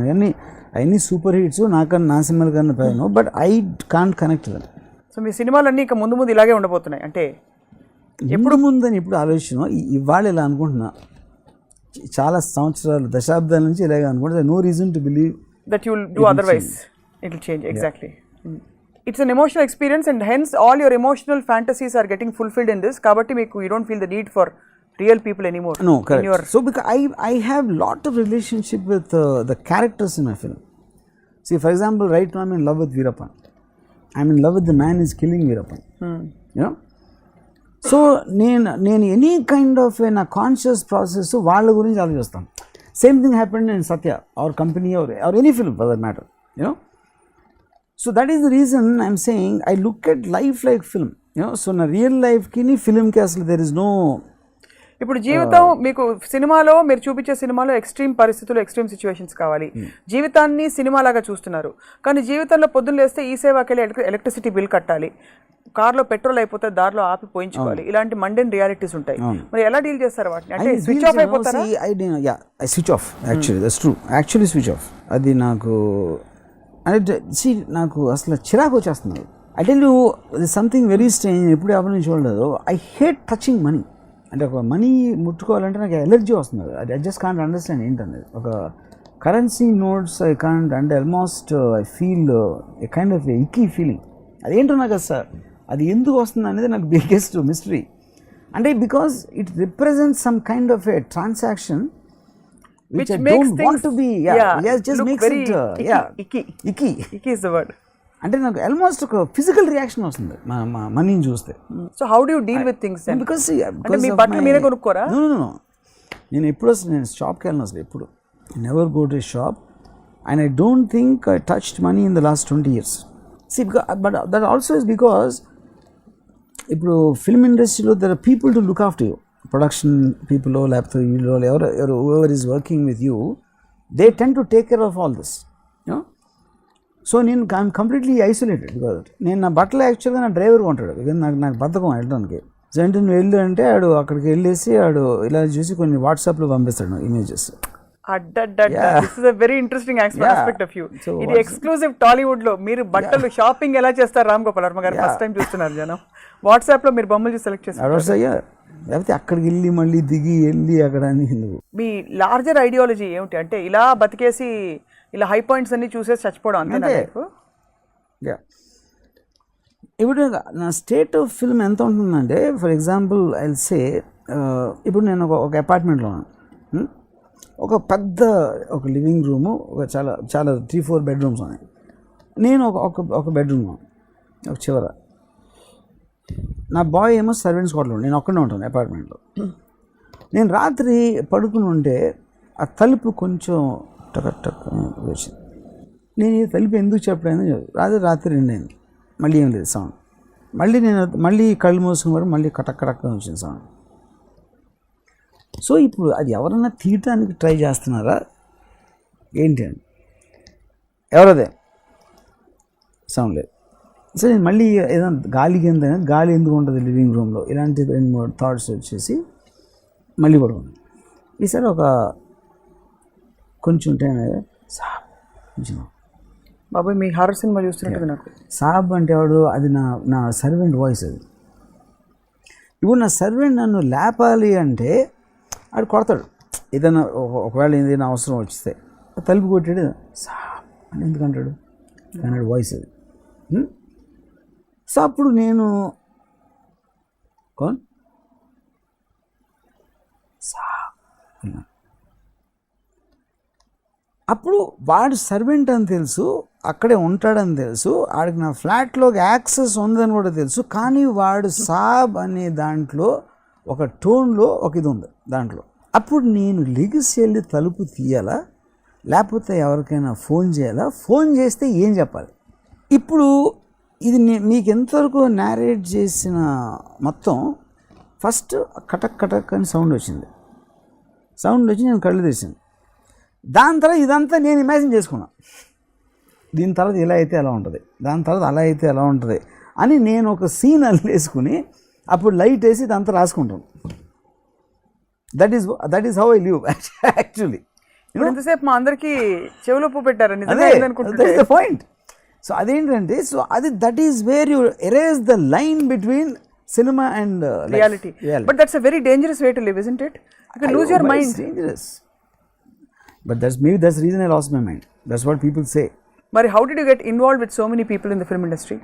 అన్నీ సూపర్ హిట్స్ నాకన్నా నా సినిమాల కన్నా పైన, but I can't connect that. So మీ సినిమాలన్నీ ఇక ముందు ఇలాగే ఉండబోతున్నాయి అంటే ఎప్పుడు ముందని ఇప్పుడు ఆలోచన ఇవాళ ఇలా అనుకుంటున్నా, చాలా సంవత్సరాలు దశాబ్దాల నుంచి ఇలాగే అనుకుంటా. No reason to believe that you will do otherwise, it will change. Exactly. It's an emotional experience and hence all your emotional fantasies are getting fulfilled in this. Kabatti meeku you don't feel the need for real people anymore. No, correct. So because I have lot of relationship with the characters in my film. See, for example, right now I'm in love with Veerappan. I'm in love with the man who is killing Veerappan. You know? So నేను ఎనీ కైండ్ ఆఫ్ నా కాన్షియస్ ప్రాసెస్ వాళ్ళ గురించి ఆలోచిస్తాను. Same thing happened in Satya or Company or any film for that matter, you know. So that is the reason I'm saying I look at life like film, you know. So na real life ki ni film ki asli there is no. ఇప్పుడు జీవితం మీకు సినిమాలో మీరు చూపించే సినిమాలో ఎక్స్ట్రీమ్ పరిస్థితులు, ఎక్స్ట్రీమ్ సిచ్యువేషన్స్ కావాలి. జీవితాన్ని సినిమాలాగా చూస్తున్నారు, కానీ జీవితంలో పొద్దున్న లేస్తే ఈ సేవాకి వెళ్ళి ఎలక్ట్రిసిటీ బిల్ కట్టాలి, కార్లో పెట్రోల్ అయిపోతే దారిలో ఆపి పోయించుకోవాలి, ఇలాంటి మండెన్ రియాలిటీస్ ఉంటాయి. మరి ఎలా డీల్ చేస్తారు వాటిని? అంటే స్విచ్ ఆఫ్ అయిపోతారా? I switch off actually, that's true, actually switch off. అది నాకు అంటే నాకు అసలు చిరాకు వచ్చేస్తుంది. I tell you something very strange, ఎప్పుడు ఎవరి నుంచి చూడలేదు. I hate touching money. అంటే ఒక మనీ ముట్టుకోవాలంటే నాకు ఎలర్జీ వస్తుంది. ఐ జస్ట్ కాంట్ అండర్స్టాండ్ ఏంటనేది. ఒక కరెన్సీ నోట్స్ ఐ కాంట్, అంటే almost I feel a kind of icky feeling. అదేంటో నాకు సార్ అది ఎందుకు వస్తుంది అనేది నాకు బిగ్గెస్ట్ మిస్టరీ. అంటే because it represents some kind of a transaction which I don't want to be, just makes it icky is the word. అంటే నాకు ఆల్మోస్ట్ ఒక ఫిజికల్ రియాక్షన్ వస్తుంది మా మనీని చూస్తే. So how do you deal with things then? Because మీ బట్టలు మీరే కొనుక్కోరా? నో, నేను ఎప్పుడు అసలు నేను షాప్కి వెళ్ళను అసలు ఎప్పుడు. Never go to shop and I don't think I touched money in the last 20 years. See, but that also is because ఇప్పుడు ఫిల్మ్ ఇండస్ట్రీలో there are people to look after you. Production people లేకపోతే వీళ్ళు ఎవరు is working with you, they tend to take care of all this. So నేను ఐఎమ్ కంప్లీట్లీ ఐసోలేటెడ్. బికాజ్ నేను నా బట్టలు యాక్చువల్గా నా డ్రైవర్ కొంటాడు. బికాజ్ నాకు బద్ధకం వెళ్ళడానికి. సో అంటే నువ్వు వెళ్ళు అంటే ఆడు అక్కడికి వెళ్ళేసి ఆడు ఇలా చూసి కొన్ని వాట్సాప్లో పంపిస్తాడు images. This is a very interesting aspect of you. ఇది ఎక్స్క్లూజివ్ టాలీవుడ్ లో మీరు బట్టలు షాపింగ్ ఎలా చేస్తారు రామ్ గోపాల్ వర్మ గారు? ఫస్ట్ టైం చూస్తున్నారు జనం. వాట్సాప్ లో మీరు బొమ్మలు చూసి సెలెక్ట్ చేస్తారు, లేకపోతే అక్కడికి వెళ్ళి మళ్ళీ దిగి వెళ్ళి అక్కడ అని. మీ లార్జర్ ఐడియాలజీ ఏమిటి? అంటే ఇలా బతికేసి ఇలా హై పాయింట్స్ అన్ని చూసేసి చచ్చిపోవడం అంతే? ఇప్పుడు నా స్టేట్ ఆఫ్ ఫిల్మ్ ఎంత ఉంటుందంటే, for example I will say, ఇప్పుడు నేను ఒక అపార్ట్మెంట్లో ఉన్నాను. ఒక పెద్ద ఒక లివింగ్ రూము, ఒక చాలా 3-4 బెడ్రూమ్స్ ఉన్నాయి. నేను ఒక బెడ్రూమ్, ఒక చివర. నా బాయ్ ఏమో సర్వెంట్స్ క్వార్టర్లో, నేను ఒక్కడే ఉంటాను అపార్ట్మెంట్లో. నేను రాత్రి పడుకుని ఉంటే ఆ తలుపు కొంచెం టక్ వచ్చింది. నేను ఈ తలుపు ఎందుకు చెప్పలేదు, రాత్రి 2 అయింది, మళ్ళీ ఏం లేదు సౌండ్. మళ్ళీ కళ్ళు మూసుకుని వరకు మళ్ళీ కటక్ వచ్చింది సౌండ్. సో ఇప్పుడు అది ఎవరన్నా తీయటానికి ట్రై చేస్తున్నారా ఏంటి అని, ఎవరదే సౌండ్ లేదు. సో నేను మళ్ళీ ఏదైనా గాలి ఎందుకు ఉంటుంది లివింగ్ రూమ్లో, ఇలాంటి 2-3 థాట్స్ వచ్చేసి మళ్ళీ పడుకున్నాను. ఈసారి ఒక కొంచెం టైం కొంచెం బాబాయ్ మీ హారర్ సినిమా చూస్తున్నట్టు నాకు. సాబ్ అంటే వాడు, అది నా సర్వెంట్ వాయిస్. అది ఇప్పుడు నా సర్వెంట్ నన్ను లేపాలి అంటే ఆడు కొడతాడు. ఏదైనా ఒకవేళ ఏదైనా అవసరం వస్తే తలుపు కొట్టాడు సాబ్ అని ఎందుకంటాడు, అన్నాడు వాయిస్ అది. సో అప్పుడు నేను అప్పుడు వాడు సర్వెంట్ అని తెలుసు, అక్కడే ఉంటాడని తెలుసు, ఆడికి నా ఫ్లాట్లోకి యాక్సెస్ ఉందని కూడా తెలుసు. కానీ వాడు సాబ్ అనే దాంట్లో ఒక టోన్లో ఒక ఇది ఉంది దాంట్లో. అప్పుడు నేను లెగిసి వెళ్ళి తలుపు తీయాలా, లేకపోతే ఎవరికైనా ఫోన్ చేయాలా? ఫోన్ చేస్తే ఏం చెప్పాలి? ఇప్పుడు ఇది మీకు ఎంతవరకు నేరేట్ చేసిన మొత్తం ఫస్ట్ కటక్ అని సౌండ్ వచ్చింది. సౌండ్ వచ్చి నేను కళ్ళు తెరిచాను. దాని తర్వాత ఇదంతా నేను ఇమాజిన్ చేసుకున్నా. దీని తర్వాత ఇలా అయితే ఎలా ఉంటుంది, దాని తర్వాత అలా అయితే ఎలా ఉంటుంది అని నేను ఒక సీన్ అల్లేసుకుని అప్పుడు లైట్ వేసి ఇదంతా రాసుకుంటాను. That is how I live actually. ఎంతసేపు మా అందరికీ చెవులో పువ్వు పెట్టారు పాయింట్. సో అదేంటంటే, సో అది that is where you erase the line between cinema and reality. But that's a very dangerous way to live, isn't it? You can lose your mind. It's dangerous. But that's the reason I lost my mind. That's what people say. But how did you get involved with so many people in the film industry?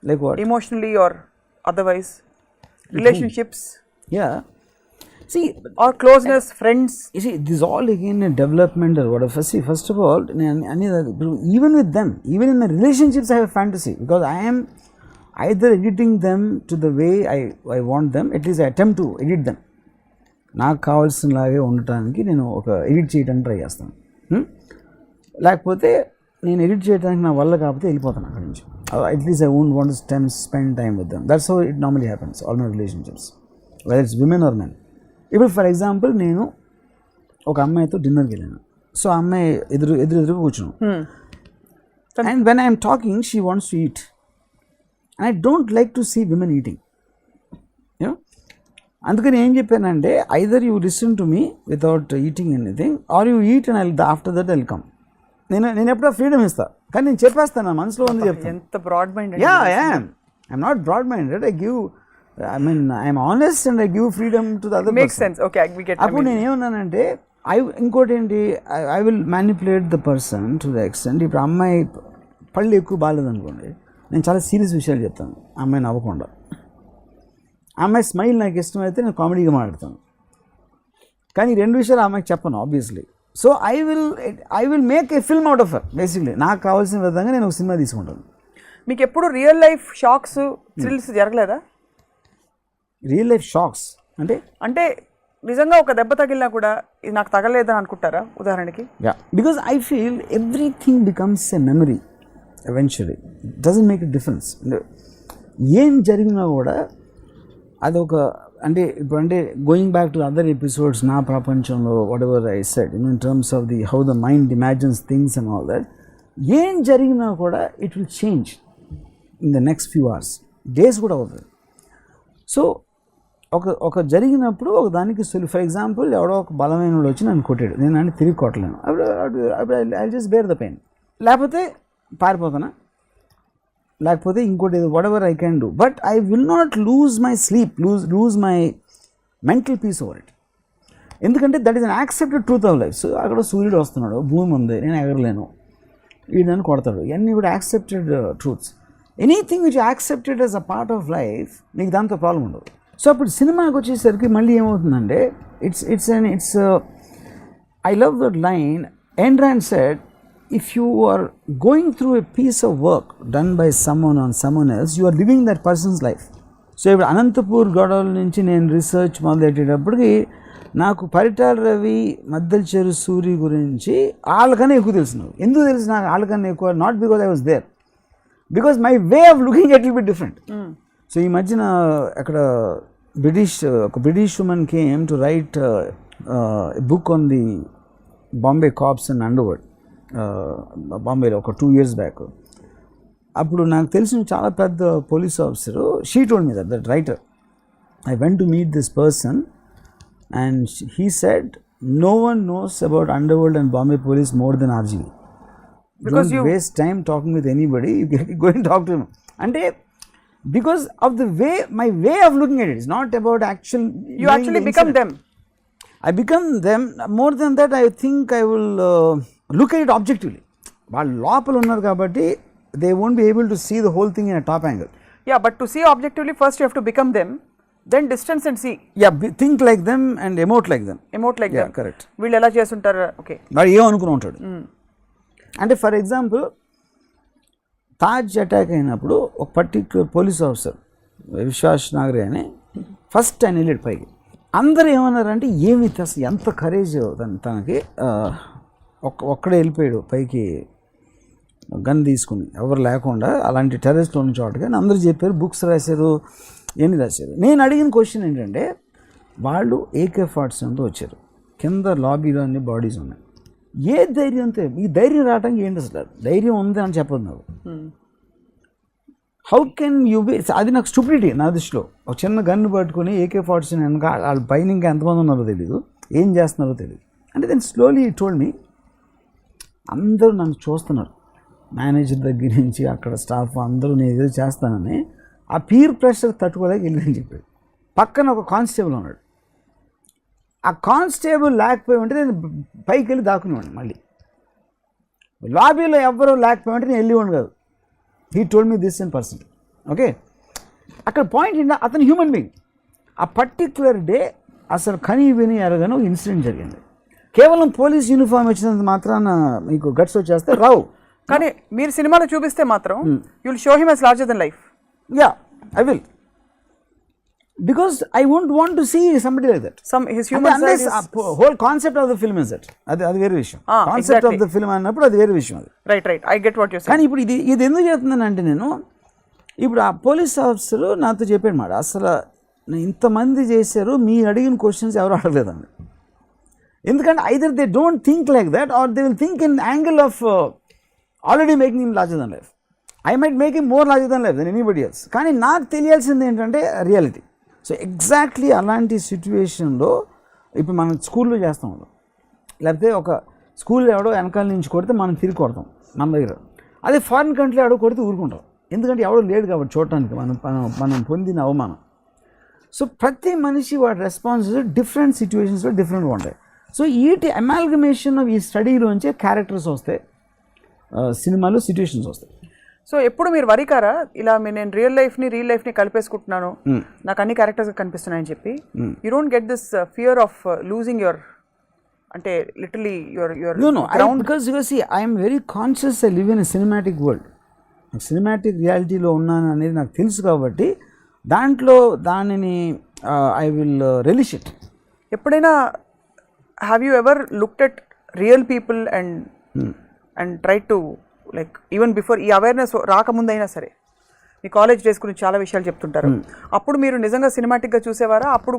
Like what? Emotionally or otherwise? Relationships? Yeah. See, or closeness, friends? You see, this is all again a development or whatever. See, first of all, even with them, even in my relationships, I have a fantasy, because I am either editing them to the way I want them, at least I attempt to edit them. నాకు కావాల్సినలాగే ఉండటానికి నేను ఒక ఎడిట్ చేయడానికి ట్రై చేస్తాను. లేకపోతే నేను ఎడిట్ చేయడానికి నా వల్ల కాకపోతే వెళ్ళిపోతాను అక్కడి నుంచి. At least I won't want to spend time with them. That's how it normally happens all my relationships, whether it's women or men. ఇప్పుడు ఫర్ ఎగ్జాంపుల్ నేను ఒక అమ్మాయితో డిన్నర్కి వెళ్ళాను. సో ఆ అమ్మాయి ఎదురుగా కూర్చున్నాం. And when I'm talking she wants to eat. And I don't like to see women eating. You know, అందుకని ఏం చెప్పానంటే either you listen to me without eating anything or you eat and after that I'll come. నేను ఎప్పుడో ఫ్రీడమ్ ఇస్తాను, కానీ నేను చెప్పేస్తాను, నా మనసులో ఉంది చెప్తాను. ఎంత broad mind. Yeah, I'm not broad minded. I'm honest and I give freedom to the other. Make sense. Okay, we get. అప్పుడు నేను ఏమన్నానంటే ఇంకోటి ఏంటి, I will manipulate the person to the extent. ఇప్పుడు అమ్మాయి పళ్ళు ఎక్కువ బాగాలేదనుకోండి, నేను చాలా సీరియస్ విషయాలు చెప్తాను అమ్మాయి నవ్వకుండా. అమ్మాయి స్మైల్ నాకు ఇష్టమైతే నేను కామెడీగా మాట్లాడతాను, కానీ 2 విషయాలు అమ్మాయికి చెప్పను obviously. So I will make a film out of her. Basically నాకు కావాల్సిన విధంగా నేను ఒక సినిమా తీసుకుంటాను. మీకు ఎప్పుడు రియల్ లైఫ్ షాక్స్, థ్రిల్స్ జరగలేదా? రియల్ లైఫ్ షాక్స్ అంటే నిజంగా ఒక దెబ్బ తగిలినా కూడా ఇది నాకు తగలేదని అనుకుంటారా ఉదాహరణకి? Yeah, because I feel everything becomes a memory eventually. It doesn't make a difference. ఏం జరిగినా కూడా అదొక అంటే going back to other episodes, నా ప్రపంచంలో what ever I said in terms of the how the mind imagines things and all that, ఏం జరిగినా కూడా it will change in the next few hours, days కూడా అవుతుంది. సో ఒక జరిగినప్పుడు ఒక దానికి ఫర్ ఎగ్జాంపుల్ ఎవడో ఒక బలమైన వాడు వచ్చి నన్ను కొట్టాడు, నేను అంటే తిరిగి కొట్టలేను, అప్పుడు I just bear the pain. లేకపోతే పారిపోతానా, లేకపోతే ఇంకోటి whatever I can do, but I will not lose my sleep, lose my mental peace over it. ఎందుకంటే that is an accepted truth of life. So అక్కడ సూర్యుడు వస్తున్నాడు, భూమి ఉంది, నేను ఎగరలేను, వీడు నన్ను కొడతాడు, ఇవన్నీ కూడా accepted truths. Anything which accepted as a part of life, నీకు దాంతో ప్రాబ్లం ఉండదు. సో అప్పుడు సినిమాకి వచ్చేసరికి మళ్ళీ ఏమవుతుందంటే it's I love that line. Ayn Rand said, if you are going through a piece of work done by someone on someone else, you are living that person's life. So ఇప్పుడు అనంతపూర్ గొడవల నుంచి నేను రీసెర్చ్ మొదలెట్టేటప్పటికి నాకు పరిటాల రవి, మద్దెలచెరు సూరి గురించి వాళ్ళకన్నా ఎక్కువ తెలుసు. ఎందుకు తెలుసు నాకు వాళ్ళకన్నా ఎక్కువ? Not because I was there, because my way of looking at will be different. So ఈ మధ్యన అక్కడ ఒక British women came to write book on the Bombay cops and underworld, బాంబేలో ఒక 2 years బ్యాక్. అప్పుడు నాకు తెలిసిన చాలా పెద్ద police officer, she told me that writer, I went to meet this person and he said no one knows about underworld and Bombay police more than RGV. Because don't waste time talking with anybody, you go and talk to him. And because of the way, my way of looking at it is not about you actually become them. I become them. More than that, I think I will look at it objectively. వాళ్ళు లోపల ఉన్నారు కాబట్టి they won't be able to see the whole thing in a top angle. Yeah, but to see objectively, first you have to become them, then distance and see. Yeah, think like them and emote like them. Emote like them. Yeah, correct. వీళ్ళు ఎలా చేస్తుంటారు? ఓకే, వాడు ఏమనుకుని ఉంటాడు అంటే, ఫర్ ఎగ్జాంపుల్ తాజ్ అటాక్ అయినప్పుడు ఒక పర్టిక్యులర్ పోలీస్ ఆఫీసర్ విశ్వాస్ నాగరే అని ఫస్ట్ ఆయన వెళ్ళాడు పైకి. అందరూ ఏమన్నారంటే ఏమి అసలు ఎంత కరేజ్ తనకి, ఒక్కడే వెళ్ళిపోయాడు పైకి గన్ తీసుకుని ఎవరు లేకుండా, అలాంటి టెర్రరిస్ట్ ఉన్న చోటగా అందరూ చెప్పారు, బుక్స్ రాశారు, ఎన్ని రాశారు. నేను అడిగిన క్వశ్చన్ ఏంటంటే, వాళ్ళు AK-47తో వచ్చారు, కింద లాబీలో అన్ని బాడీస్ ఉన్నాయి, ఏ ధైర్యంతో? ఈ ధైర్యం రావడానికి ఏంటి అసలు? ధైర్యం ఉంది అని చెప్పదు నాకు. How can you be? అది నాకు స్టూపిడిటీ నా దృష్టిలో. ఒక చిన్న గన్ను పట్టుకొని AK-47 వెనక వాళ్ళ పైన ఇంకా ఎంతమంది ఉన్నారో తెలియదు, ఏం చేస్తున్నారో తెలియదు. అంటే దెన్ స్లోలీ టోల్డ్ మీ, అందరూ నన్ను చూస్తున్నారు, మేనేజర్ దగ్గర నుంచి అక్కడ స్టాఫ్ అందరూ నేను ఏదో చేస్తానని. ఆ పీర్ ప్రెషర్ తట్టుకోలేక వెళ్ళిందని చెప్పాడు. పక్కన ఒక కానిస్టేబుల్ ఉన్నాడు, ఆ కానిస్టేబుల్ లేకపోయి ఉంటే నేను పైకి వెళ్ళి దాక్కునేవాడిని. మళ్ళీ లాబీలో ఎవ్వరూ లేకపోయి ఉంటే నేను వెళ్ళేవాడిని కాదు. He told me this in person. Okay, అక్కడ పాయింట్ ఏంటంటే అతను హ్యూమన్ బీయింగ్. ఆ పర్టిక్యులర్ డే అసలు కనీ విని ఎరగని ఒక ఇన్సిడెంట్ జరిగింది. కేవలం పోలీస్ యూనిఫామ్ వచ్చినంత మాత్రాన మీకు గట్స్ వచ్చేస్తే రావు. కానీ మీరు సినిమాలో చూపిస్తే మాత్రం you will show him as larger than life. Yeah, I will, because I won't want to see somebody like that. His human side is whole concept of the film is that. అది వేరే విషయం. కాన్సెప్ట్ ఆఫ్ ద ఫిల్మ్ అన్నప్పుడు అది వేరే విషయం. అది right, I get what you say. కానీ ఇప్పుడు ఇది ఎందుకు చెప్తున్నానంటే, నేను ఇప్పుడు ఆ పోలీస్ ఆఫీసర్ నాతో చెప్పాడు మాట, అసలు ఇంతమంది చేశారు, మీరు అడిగిన క్వశ్చన్స్ ఎవరు అడగలేదండి. ఎందుకంటే either they don't think like that or they will think in angle of already making him larger than life. I might make him more logic than life than anybody else. కానీ నాకు తెలియాల్సింది ఏంటంటే రియాలిటీ. సో ఎగ్జాక్ట్లీ అలాంటి సిచ్యువేషన్లో ఇప్పుడు మనం స్కూల్లో చేస్తాం, లేకపోతే ఒక స్కూల్లో ఎవడో వెనకాల నుంచి కొడితే మనం తిరిగి కొడతాం మన దగ్గర. అదే ఫారిన్ కంట్రీలో ఎవడో కొడితే ఊరుకుంటాం, ఎందుకంటే ఎవడో లేడు కాబట్టి చూడటానికి మనం పొందిన అవమానం. సో ప్రతి మనిషి వాడి రెస్పాన్స్ డిఫరెంట్ సిచ్యువేషన్స్లో డిఫరెంట్గా ఉంటాయి. సో వీటి అమాల్గమేషన్ ఈ స్టడీలోంచే క్యారెక్టర్స్ వస్తాయి, సినిమాలో సిచ్యువేషన్స్ వస్తాయి. సో ఎప్పుడు మీరు వరికారా ఇలా నేను రియల్ లైఫ్ని కలిపేసుకుంటున్నాను, నాకు అన్ని క్యారెక్టర్స్ కనిపిస్తున్నాయని చెప్పి? You don't get this fear of losing your, అంటే literally your ground? Because you see I'm very conscious I live in a cinematic world. Cinematic రియాలిటీలో ఉన్నాను అనేది నాకు తెలుసు కాబట్టి దానిని ఐ విల్ రిలీష్ ఇట్. ఎప్పుడైనా have you ever looked at real people and try to like even before ఈ అవేర్నెస్ రాకముందైనా సరే, మీ కాలేజ్ డేస్ గురించి చాలా విషయాలు చెప్తుంటారు, అప్పుడు మీరు నిజంగా సినిమాటిక్గా చూసేవారా? అప్పుడు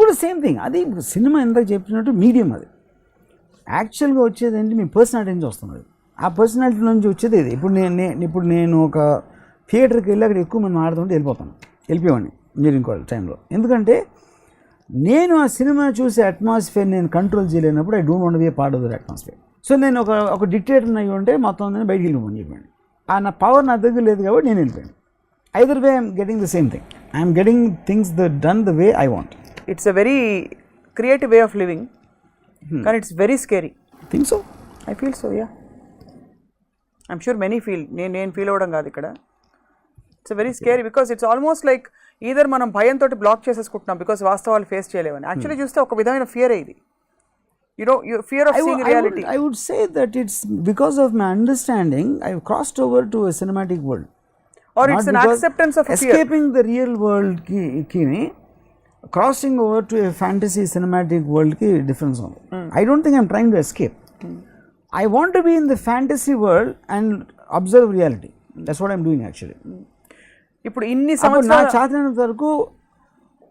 కూడా సేమ్ థింగ్. అది సినిమా ఎంత చెప్పినట్టు మీడియం, అది యాక్చువల్గా వచ్చేది ఏంటి మీ పర్సనాలిటీ నుంచి వస్తుంది. ఆ పర్సనాలిటీ నుంచి వచ్చేది ఇది. ఇప్పుడు నేను ఒక థియేటర్కి వెళ్ళి అక్కడ ఎక్కువ మంది ఆడుతుంటే వెళ్ళిపోయేవాడిని మీరు ఇంకో టైంలో. ఎందుకంటే నేను ఆ సినిమా చూసే అట్మాస్ఫియర్ నేను కంట్రోల్ చేయలేనప్పుడు I don't want be A part of that atmosphere. So నేను ఒక డిక్టేటర్ అయ్యి ఉంటే మొత్తం బయటికి వెళ్ళిపోమని చెప్పాను. నా పవర్ నా దగ్గర లేదు కాబట్టి నేను వెళ్ళిపోయాను. Either way I'm getting the same thing, I'm getting things done the way I want. It's a very creative way of living, కానీ it's very scary. Think so, I feel so, yeah. I'm sure many feel, నేను ఫీల్ అవ్వడం కాదు ఇక్కడ. It's very scary because it's almost like either మనం భయంతో బ్లాక్ చేసేసుకుంటున్నాం బికాస్ వాస్తవాలు ఫేస్ చేయలేవని. యాక్చువల్లీ చూస్తే ఒక విధమైన ఫియర్ ఇది. Fear of seeing reality. I would say that it's because of my understanding I've crossed over to a cinematic world. Or it's an acceptance of a fear. Escaping the real world ki crossing over to a fantasy cinematic world ki difference on. I don't think I'm trying to escape. I want to be in the fantasy world and observe reality. That's what I'm doing actually. ఇప్పుడు ఇన్ని సంవత్సరాలు నా చాతనంత వరకు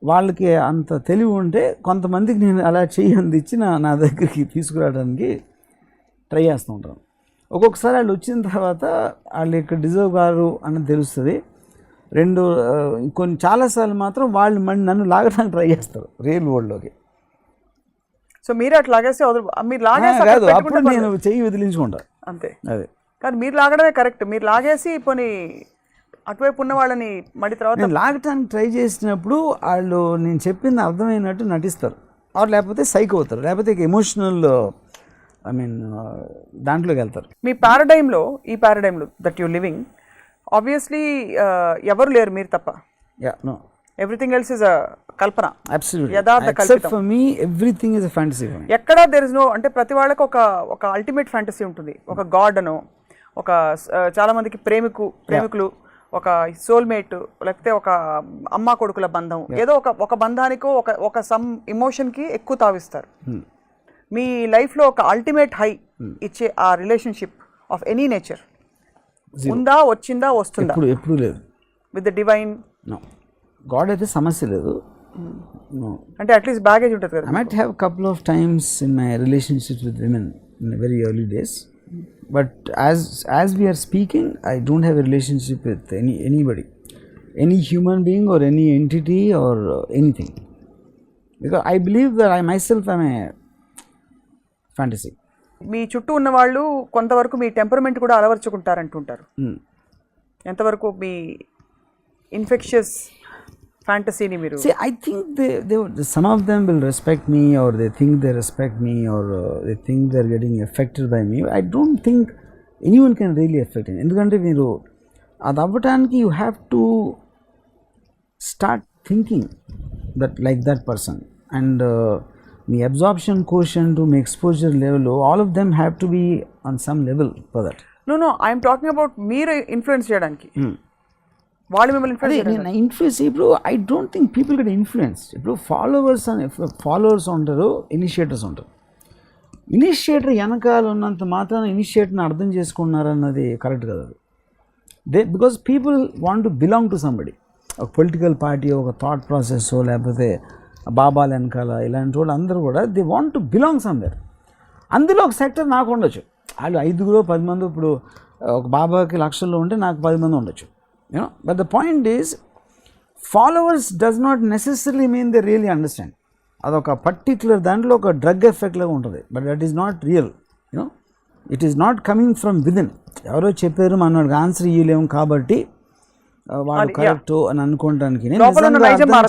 వాళ్ళకి అంత తెలివి ఉంటే కొంతమందికి నేను అలా అందించి నా దగ్గరికి తీసుకురావడానికి ట్రై చేస్తూ ఉంటాను. ఒక్కొక్కసారి వాళ్ళు వచ్చిన తర్వాత వాళ్ళు ఇక్కడ డిజర్వ్ గారు అని తెలుస్తుంది. చాలాసార్లు మాత్రం వాళ్ళు నన్ను లాగడానికి ట్రై చేస్తారు రియల్ వరల్డ్లోకి. సో మీరు అట్లా లాగేస్తే మీరు కాదు, అప్పుడు నేను చెయ్యి వదిలించుకుంటాను అంతే. అదే కానీ మీరు లాగడమే కరెక్ట్. మీరు లాగేసి పోనీ అటువైపు ఉన్న వాళ్ళని మళ్ళీ తర్వాత నేను లాగటానికి ట్రై చేసినప్పుడు వాళ్ళు నేను చెప్పింది అర్థమైనట్టు నటిస్తారు, లేకపోతే సైక్ అవుతారు, లేకపోతే ఎమోషనల్ దాంట్లోకి వెళ్తారు. మీ ఈ పారాడైంలో దట్ యు లివింగ్ ఆబ్వియస్లీ ఎవరు లేరు మీరు తప్ప. ఎవ్రీథింగ్ ఎల్స్ ఇస్ అ కల్పన. అబ్సల్యూట్లీ. యథార్థ కల్పితం. ఎక్సెప్ట్ ఫర్ మీ ఎవ్రీథింగ్ ఇస్ అ ఫ్యాంటసీ. ఎక్కడ దేర్ ఇస్ నో, అంటే ప్రతి వాళ్ళకి ఒక అల్టిమేట్ ఫ్యాంటసీ ఉంటుంది. ఒక గాడ్ అనో, ఒక చాలా మందికి ప్రేమికులు, ఒక సోల్మేట్, లేకపోతే ఒక అమ్మ కొడుకుల బంధం, ఏదో ఒక బంధానికో ఒక సమ్ ఎమోషన్కి ఎక్కువ తావిస్తారు. మీ లైఫ్లో ఒక అల్టిమేట్ హై ఇచ్చే ఆ రిలేషన్షిప్ ఆఫ్ ఎనీ నేచర్ ఉందా, వచ్చిందా, వస్తుందా? ఎప్పుడు లేదు. విత్ ద డివైన్ గాడ్ అయితే సమస్య లేదు. అంటే అట్లీస్ట్ బ్యాగేజ్ ఉంటుంది కదా. I might have couple of times in my relationships with women in very early days. But as we are speaking, I don't have a relationship with anybody, any human being or any entity or anything, because I believe that I myself am a fantasy. మీ చుట్టూ ఉన్న వాళ్ళు కొంతవరకు మీ టెంపర్మెంట్ కూడా అలవర్చుకుంటారంటుంటారు. ఎంతవరకు మీ ఇన్ఫెక్షియస్ ఫ్యాంటసీని మీరు? See, I think they some of them will respect me, or they think they respect me, or they think they're getting affected by me. I don't think anyone can really affect me. ఎందుకంటే మీరు అది అవ్వటానికి you have to start thinking that like that person, and me absorption quotient, me exposure level, all of them have to be on some level for that. No, I am talking about మీరు ఇన్ఫ్లుయెన్స్ చేయడానికి. వాళ్ళు మిమ్మల్ని ఇన్ఫ్లుయెన్స్. ఇప్పుడు I don't think people get influence. ఇప్పుడు ఫాలోవర్స్ ఉంటారు, ఇనిషియేటర్స్ ఉంటారు. ఇనిషియేటర్ వెనకాల ఉన్నంత మాత్రాన ఇనిషియేటర్ని అర్థం చేసుకున్నారన్నది కరెక్ట్ కదా. Because people want to belong to somebody. ఒక పొలిటికల్ పార్టీ, ఒక థాట్ ప్రాసెస్, లేకపోతే బాబాల వెనకాల ఇలాంటి వాళ్ళు అందరూ కూడా they want to belong somewhere. అందులో ఒక సెక్టర్ నాకు ఉండొచ్చు. వాళ్ళు 5-10 మంది ఇప్పుడు ఒక బాబాకి లక్షల్లో ఉంటే నాకు 10 మంది ఉండొచ్చు, you know. But the point is followers does not necessary mean they really understand. అదొక పర్టిక్యులర్ దాంట్లో ఒక డ్రగ్ ఎఫెక్ట్ లాగా ఉంటుంది, but that is not real, you know. It is not coming from within. ఎవరో చెప్పారు మనకి ఆన్సర్ ఇవ్వలేము కాబట్టి వాడు కరెక్ట్ అని అనుకోవడానికి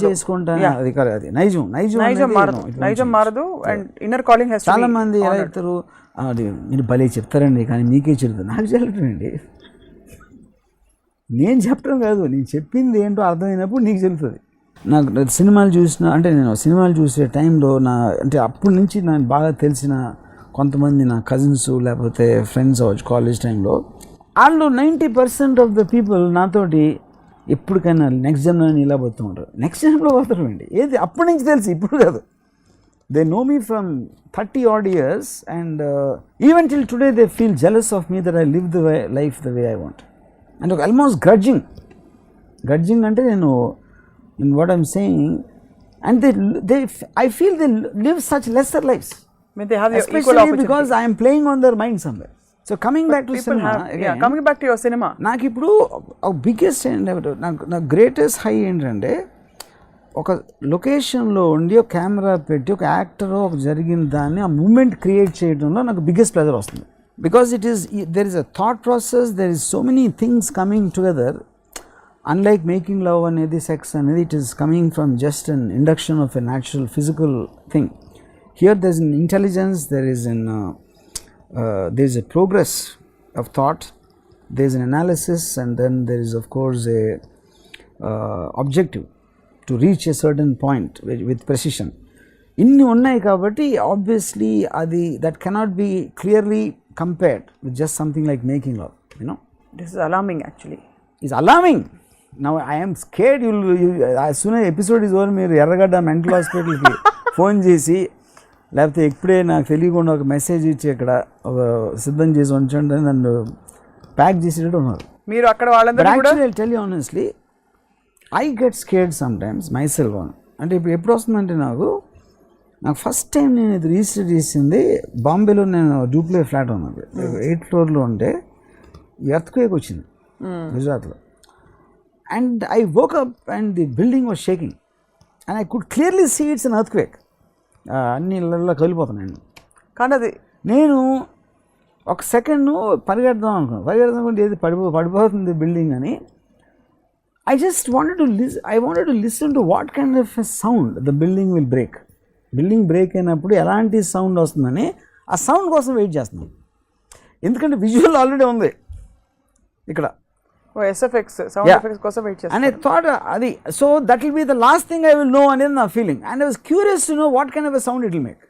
చేసుకుంటాను. అది అది నైజం మారదు. అండ్ ఇన్నర్ కాలింగ్ చాలా మంది ఎలా చెప్తారు, అది మీరు భలే చెప్తారండి కానీ మీకే చెల్లుతుంది. నాకు చెల్లుతుందండి, నేను చెప్పడం కాదు, నేను చెప్పింది ఏంటో అర్థమైనప్పుడు నీకు చెల్లుతుంది. నాకు సినిమాలు చూసిన అంటే నేను సినిమాలు చూసే టైంలో అంటే అప్పటి నుంచి నాకు బాగా తెలిసిన కొంతమంది నా కజిన్స్ లేకపోతే ఫ్రెండ్స్ అవ్వచ్చు కాలేజ్ టైంలో, వాళ్ళు 90% ఆఫ్ ద పీపుల్ నాతోటి ఎప్పటికైనా నెక్స్ట్ జన్మ ఇలా పోతూ ఉంటారు. నెక్స్ట్ జన్మలో పోతారు అండి, ఏది అప్పటి నుంచి తెలుసు, ఇప్పుడు కాదు. They know me from 30 odd years and even till today they feel jealous of me that I live the life the way I want. And almost grudging అంటే నేను in what I'm saying, and I feel they live such lesser lives. I mean, they have your equal especially opportunity. because I am playing on their mind somewhere. So coming back to cinema again, coming back to your cinema, నాకు ఇప్పుడు బిగ్గెస్ట్ ఏంటంటే నాకు గ్రేటెస్ట్ హై ఏంటంటే ఒక లొకేషన్లో ఉండి ఒక కెమెరా పెట్టి ఒక యాక్టర్ ఒక జరిగిన దాన్ని ఆ మూమెంట్ క్రియేట్ చేయడంలో నాకు బిగ్గెస్ట్ ప్లెజర్ వస్తుంది. Because there is a thought process, there is so many things coming together. Unlike making love అనేది, సెక్స్ అనేది, it is coming from just an induction of a natural physical thing. Here there is an intelligence, there is a progress of thought, there is an analysis, and then there is of course a objective to reach a certain point with precision. Inni unnai kabatti obviously adi that cannot be clearly compared with just something like making love, you know. This is alarming actually. It's alarming. Now I am scared you as soon as episode is over మీరు ఎర్రగడ్డ మెంటల్ హాస్పిటల్కి ఫోన్ చేసి లేకపోతే ఇప్పుడే నాకు తెలియకుండా ఒక మెసేజ్ ఇచ్చి ఇక్కడ ఒక సిద్ధం చేసి ఉంచండి నన్ను ప్యాక్ చేసేటట్టు ఉన్నారు మీరు అక్కడ వాళ్ళందరూ కూడా. Actually I'll tell you honestly, I get scared sometimes myself. అంటే ఇప్పుడు ఎప్పుడు వస్తుందంటే నాకు ఫస్ట్ టైం నేను ఇది రిజిస్టర్ చేసింది బాంబేలో. నేను డూప్లే ఫ్లాట్ ఉన్నది 8th floor ఉంటే ఎర్త్క్వేక్ వచ్చింది గుజరాత్లో. And I woke up and the building was shaking and I could clearly see it's an earthquake. అన్ని ఇళ్ళల్లో కలిపోతున్నాను. కానీ అది నేను ఒక సెకండ్ పరిగెడదాం అనుకున్నాను, ఏది పడిపోతుంది బిల్డింగ్ అని. I just wanted to listen to what kind of a sound the building will break. Building break అయినప్పుడు ఎలాంటి సౌండ్ వస్తుందని ఆ సౌండ్ కోసం వెయిట్ చేస్తున్నాను. ఎందుకంటే విజువల్ ఆల్రెడీ ఉంది ఇక్కడ. సౌండ్ ఎఫెక్ట్స్ కోసం వెయిట్ చేస్తాను. And I thought అది, so that will be the last thing I will know అనేది నా feeling. And I was curious to know what kind of a sound it will make.